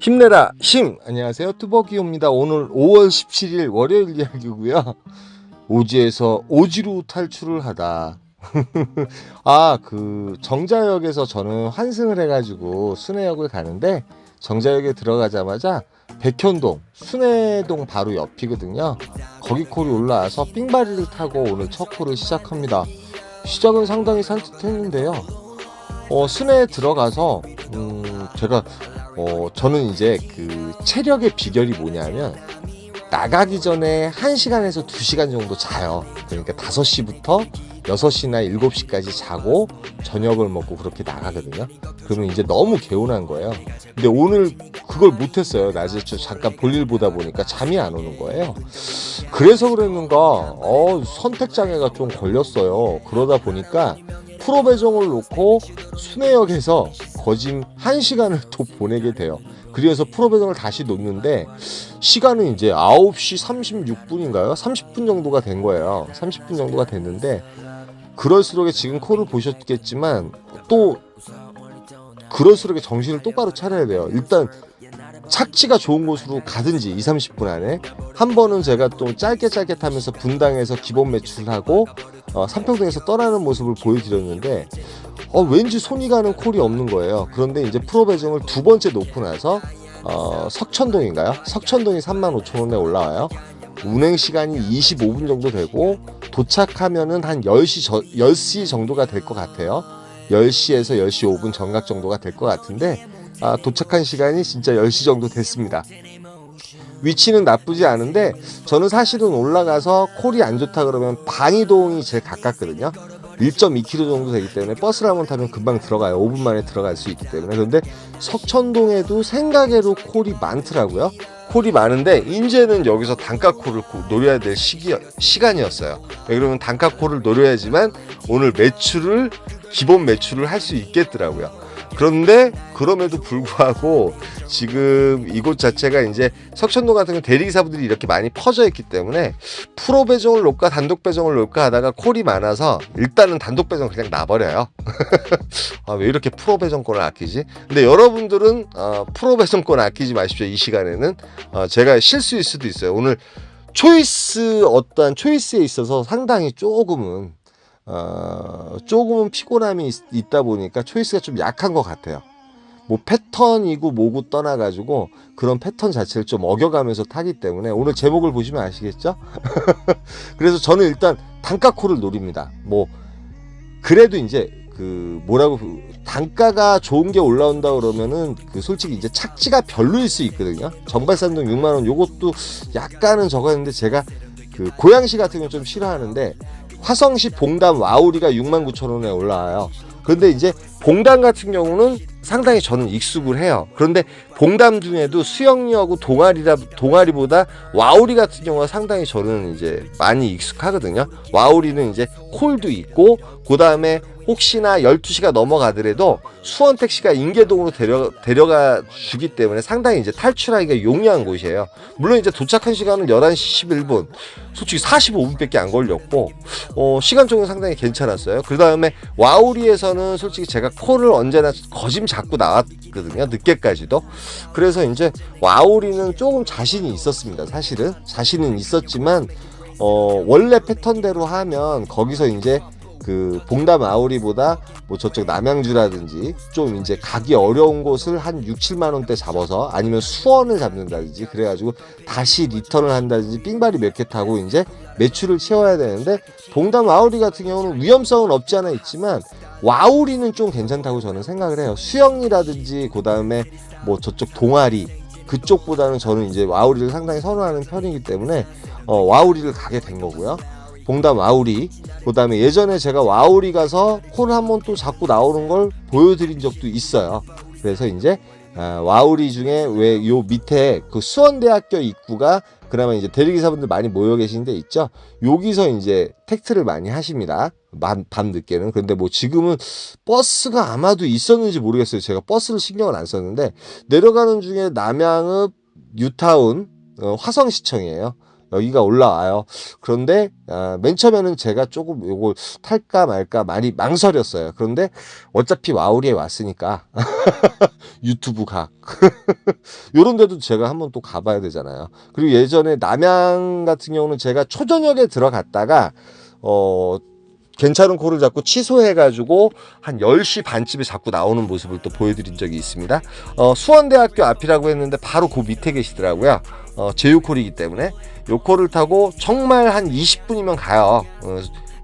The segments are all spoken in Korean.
힘내라 힘! 안녕하세요, 뚜벅이옵니다. 오늘 5월 17일 월요일 이야기고요. 오지에서 오지로 탈출을 하다. 정자역에서 저는 환승을 해가지고 순회역을 가는데, 정자역에 들어가자마자 백현동, 순회동 바로 옆이거든요. 거기 콜이 올라와서 삥바리를 타고 오늘 첫 콜을 시작합니다. 시작은 상당히 산뜻했는데요. 순회에 들어가서 저는 이제 그 체력의 비결이 뭐냐면, 나가기 전에 1시간에서 2시간 정도 자요. 그러니까 5시부터 6시나 7시까지 자고 저녁을 먹고 그렇게 나가거든요. 그러면 이제 너무 개운한 거예요. 근데 오늘 그걸 못했어요. 낮에 잠깐 볼일 보다 보니까 잠이 안 오는 거예요. 그래서 그랬는가 선택장애가 좀 걸렸어요. 그러다 보니까 프로 배정을 놓고 순회역에서 거진 1시간을 또 보내게 돼요. 그래서 프로 배정을 다시 놓는데, 시간은 이제 9시 36분인가요? 30분 정도가 된 거예요. 30분 정도가 됐는데, 그럴수록에 지금 콜을 보셨겠지만 또 그럴수록에 정신을 똑바로 차려야 돼요. 일단 착지가 좋은 곳으로 가든지 2, 30분 안에 한 번은 제가 또 짧게 타면서 분당에서 기본 매출하고 삼평동에서 떠나는 모습을 보여드렸는데, 왠지 손이 가는 콜이 없는 거예요. 그런데 이제 프로 배정을 두 번째 놓고 나서 석천동인가요? 석천동이 35,000원에 올라와요. 운행 시간이 25분 정도 되고 도착하면은 한 10시 정도가 될 것 같아요. 10시에서 10시 5분 정각 정도가 될 것 같은데, 도착한 시간이 진짜 10시 정도 됐습니다. 위치는 나쁘지 않은데, 저는 사실은 올라가서 콜이 안 좋다 그러면 방이동이 제일 가깝거든요. 1.2km 정도 되기 때문에 버스를 한번 타면 금방 들어가요. 5분 만에 들어갈 수 있기 때문에. 그런데 석천동에도 생각외로 콜이 많더라고요. 콜이 많은데 이제는 여기서 단가콜을 노려야 될 시간이었어요. 왜 그러면 단가콜을 노려야지만 오늘 기본 매출을 할 수 있겠더라고요. 그런데 그럼에도 불구하고 지금 이곳 자체가 이제 석천동 같은 경우 대리기사분들이 이렇게 많이 퍼져 있기 때문에 프로 배정을 놓을까 단독 배정을 놓을까 하다가 콜이 많아서 일단은 단독 배정 그냥 놔버려요. 왜 이렇게 프로 배정권을 아끼지? 근데 여러분들은 프로 배정권 아끼지 마십시오. 이 시간에는 제가 실수일 수도 있어요. 오늘 어떠한 초이스에 있어서 상당히 조금은 피곤함이 있다 보니까 초이스가 좀 약한 것 같아요. 뭐 패턴이고 뭐고 떠나가지고 그런 패턴 자체를 좀 어겨가면서 타기 때문에 오늘 제목을 보시면 아시겠죠? 그래서 저는 일단 단가콜을 노립니다. 뭐 그래도 이제 단가가 좋은 게 올라온다 그러면은 솔직히 이제 착지가 별로일 수 있거든요. 정발산동 6만원 요것도 약간은 적었는데, 제가 고양시 같은 경우 좀 싫어하는데 화성시 봉담 와우리가 69,000원에 올라와요. 그런데 이제 봉담 같은 경우는 상당히 저는 익숙을 해요. 그런데 봉담 중에도 수영리하고 동아리보다 와우리 같은 경우가 상당히 저는 이제 많이 익숙하거든요. 와우리는 이제 콜도 있고, 그 다음에 혹시나 12시가 넘어가더라도 수원택시가 인계동으로 데려가 주기 때문에 상당히 이제 탈출하기가 용이한 곳이에요. 물론 이제 도착한 시간은 11시 11분, 솔직히 45분밖에 안 걸렸고, 시간적으로 상당히 괜찮았어요. 그 다음에 와우리에서는 솔직히 제가 콜을 언제나 거짐 잡고 나왔거든요. 늦게까지도. 그래서 이제 와우리는 조금 자신이 있었습니다. 사실은 자신은 있었지만 원래 패턴대로 하면 거기서 이제 봉담 아우리보다 뭐 저쪽 남양주라든지 좀 이제 가기 어려운 곳을 한 6, 7만 원대 잡아서, 아니면 수원을 잡는다든지 그래가지고 다시 리턴을 한다든지 삥바리 몇 개 타고 이제 매출을 채워야 되는데, 봉담 아우리 같은 경우는 위험성은 없지 않아 있지만 와우리는 좀 괜찮다고 저는 생각을 해요. 수영리라든지 그 다음에 뭐 저쪽 동아리 그쪽보다는 저는 이제 와우리를 상당히 선호하는 편이기 때문에 와우리를 가게 된 거고요. 봉담 와우리, 그 다음에 예전에 제가 와우리 가서 콜 한번 또 잡고 나오는 걸 보여드린 적도 있어요. 그래서 이제 와우리 중에 왜 요 밑에 수원대학교 입구가 그나마 이제 대리기사분들 많이 모여 계신 데 있죠. 여기서 이제 택트를 많이 하십니다. 밤 늦게는. 그런데 뭐 지금은 버스가 아마도 있었는지 모르겠어요. 제가 버스를 신경을 안 썼는데, 내려가는 중에 남양읍 뉴타운 화성시청이에요. 여기가 올라와요. 그런데 맨 처음에는 제가 조금 요걸 탈까 말까 많이 망설였어요. 그런데 어차피 와우리에 왔으니까 유튜브 각 요런 데도 제가 한번 또 가봐야 되잖아요. 그리고 예전에 남양 같은 경우는 제가 초저녁에 들어갔다가 괜찮은 콜을 잡고 취소해가지고 한 10시 반쯤에 자꾸 나오는 모습을 또 보여드린 적이 있습니다. 수원대학교 앞이라고 했는데 바로 그 밑에 계시더라고요. 제휴콜이기 때문에 요 콜을 타고 정말 한 20분이면 가요.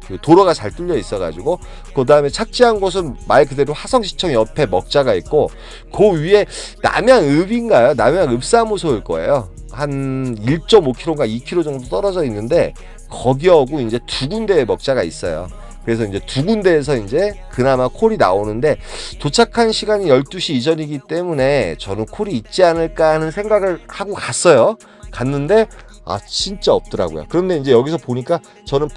그 도로가 잘 뚫려 있어가지고 그 다음에 착지한 곳은 말 그대로 화성시청 옆에 먹자가 있고 그 위에 남양읍인가요? 남양읍사무소일 거예요. 한 1.5km인가 2km 정도 떨어져 있는데 거기하고 이제 두 군데의 먹자가 있어요. 그래서 이제 두 군데에서 이제 그나마 콜이 나오는데 도착한 시간이 12시 이전이기 때문에 저는 콜이 있지 않을까 하는 생각을 하고 갔는데 진짜 없더라고요. 그런데 이제 여기서 보니까 저는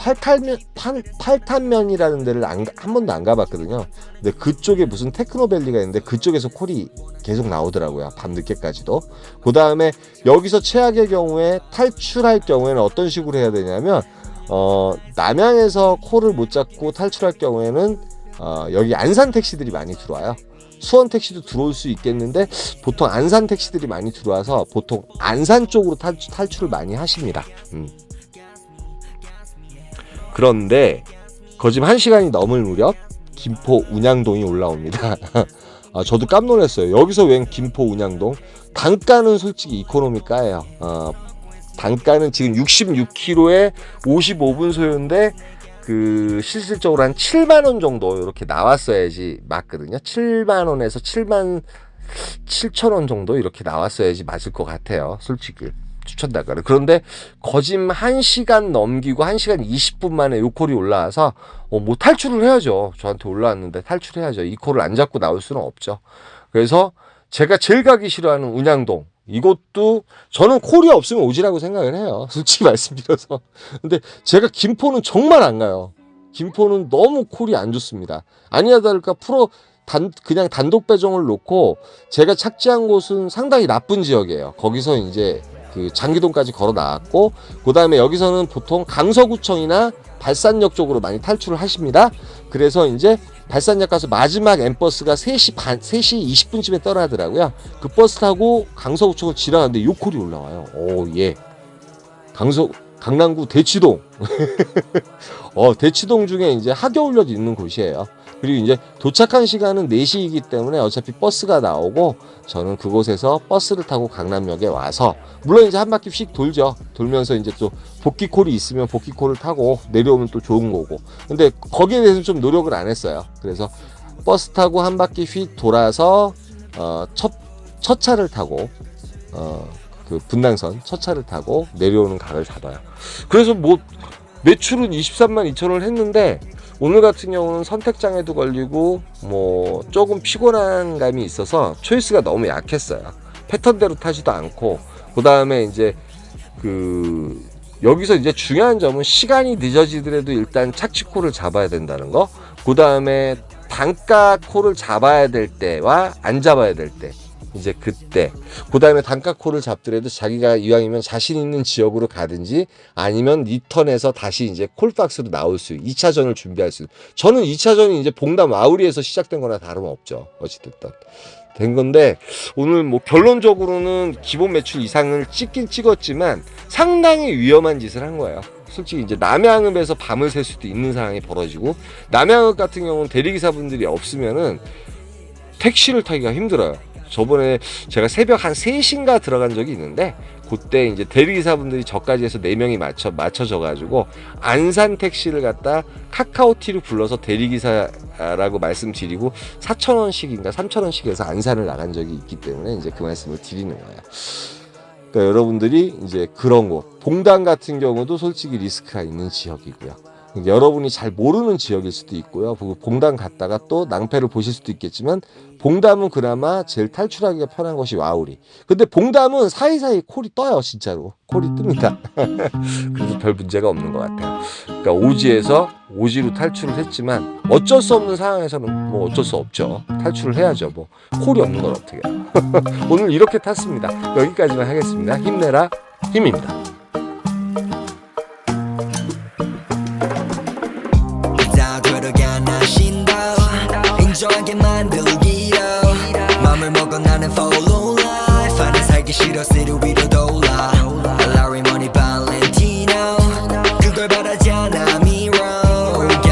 팔탄면이라는 데를 한 번도 안 가봤거든요. 근데 그쪽에 무슨 테크노밸리가 있는데 그쪽에서 콜이 계속 나오더라고요. 밤늦게까지도. 그 다음에 여기서 최악의 경우에 탈출할 경우에는 어떤 식으로 해야 되냐면 남양에서 콜을 못 잡고 탈출할 경우에는 여기 안산 택시들이 많이 들어와요. 수원 택시도 들어올 수 있겠는데 보통 안산 택시들이 많이 들어와서 보통 안산 쪽으로 탈출을 많이 하십니다. 그런데 거짓 1시간이 넘을 무렵 김포 운양동이 올라옵니다. 저도 깜놀랐어요. 여기서 웬 김포 운양동? 단가는 솔직히 이코노미가예요. 단가는 지금 66km에 55분 소요인데 실질적으로 한 7만원 정도 이렇게 나왔어야지 맞거든요. 7만원에서 7만 7천원 정도 이렇게 나왔어야지 맞을 것 같아요. 솔직히 추천단가를. 그런데 거짓 1시간 넘기고 1시간 20분 만에 요 콜이 올라와서 뭐 탈출을 해야죠. 저한테 올라왔는데 탈출해야죠. 이 콜을 안 잡고 나올 수는 없죠. 그래서 제가 제일 가기 싫어하는 운양동, 이것도 저는 콜이 없으면 오지라고 생각을 해요. 솔직히 말씀드려서. 근데 제가 김포는 정말 안 가요. 김포는 너무 콜이 안 좋습니다. 아니야 다를까 그냥 단독 배정을 놓고 제가 착지한 곳은 상당히 나쁜 지역이에요. 거기서 이제 장기동까지 걸어 나왔고 그 다음에 여기서는 보통 강서구청이나 발산역 쪽으로 많이 탈출을 하십니다. 그래서 이제 발산역 가서 마지막 M버스가 3시 20분쯤에 떠나더라고요. 그 버스 타고 강서구청을 지나가는데 요 콜이 올라와요. 예. 강남구 대치동. 대치동 중에 이제 하겨울역 있는 곳이에요. 그리고 이제 도착한 시간은 4시이기 때문에 어차피 버스가 나오고 저는 그곳에서 버스를 타고 강남역에 와서 물론 이제 한 바퀴 씩 돌죠. 돌면서 이제 또 복귀콜이 있으면 복귀콜을 타고 내려오면 또 좋은 거고. 근데 거기에 대해서 좀 노력을 안 했어요. 그래서 버스 타고 한 바퀴 휙 돌아서 첫 차를 타고 분당선 첫 차를 타고 내려오는 각을 잡아요. 그래서 뭐 매출은 23만 2천원을 했는데 오늘 같은 경우는 선택장애도 걸리고 뭐 조금 피곤한 감이 있어서 초이스가 너무 약했어요. 패턴대로 타지도 않고 그 다음에 이제 여기서 이제 중요한 점은 시간이 늦어지더라도 일단 착지콜을 잡아야 된다는 거. 그 다음에 단가 콜을 잡아야 될 때와 안 잡아야 될 때. 이제 그때 그 다음에 단가콜을 잡더라도 자기가 이왕이면 자신 있는 지역으로 가든지 아니면 리턴해서 다시 이제 콜박스로 나올 수 2차전을 준비할 수. 저는 2차전이 이제 봉담 와우리에서 시작된 거나 다름없죠. 어찌됐든 된 건데 오늘 뭐 결론적으로는 기본 매출 이상을 찍긴 찍었지만 상당히 위험한 짓을 한 거예요. 솔직히 이제 남양읍에서 밤을 새 수도 있는 상황이 벌어지고 남양읍 같은 경우는 대리기사분들이 없으면은 택시를 타기가 힘들어요. 저번에 제가 새벽 한 3시인가 들어간 적이 있는데 그때 이제 대리기사분들이 저까지 해서 4명이 맞춰져가지고 안산 택시를 갖다 카카오티로 불러서 대리기사라고 말씀드리고 4,000원씩인가 3,000원씩 해서 안산을 나간 적이 있기 때문에 이제 그 말씀을 드리는 거예요. 그러니까 여러분들이 이제 그런 곳 봉담 같은 경우도 솔직히 리스크가 있는 지역이고요. 여러분이 잘 모르는 지역일 수도 있고요. 봉담 갔다가 또 낭패를 보실 수도 있겠지만 봉담은 그나마 제일 탈출하기가 편한 것이 와우리. 근데 봉담은 사이사이 콜이 떠요. 진짜로 콜이 뜹니다. 그래서 별 문제가 없는 것 같아요. 그러니까 오지에서 오지로 탈출을 했지만 어쩔 수 없는 상황에서는 뭐 어쩔 수 없죠. 탈출을 해야죠. 뭐 콜이 없는 건 어떻게 해요. 오늘 이렇게 탔습니다. 여기까지만 하겠습니다. 힘내라 힘입니다. follow life 나는 살기 싫어 city 위로 돌아 Larry money Valentino 그걸 바라지 않아 mirror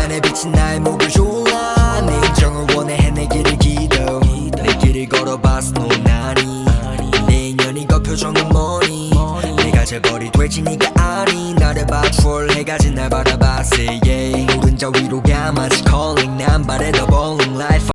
안에 비친 나의 목을 졸라 내 인정을 원해 해내기를 기도 내 길을 걸어봤어 넌 아니 내 인연이 그 표정은 뭐니 내가 재벌이 될지 네가 아니 나를 봐 troll 해가지 날 바라봤어 yeah 오른자 위로 가 마치 calling 난 바래 더 bowling life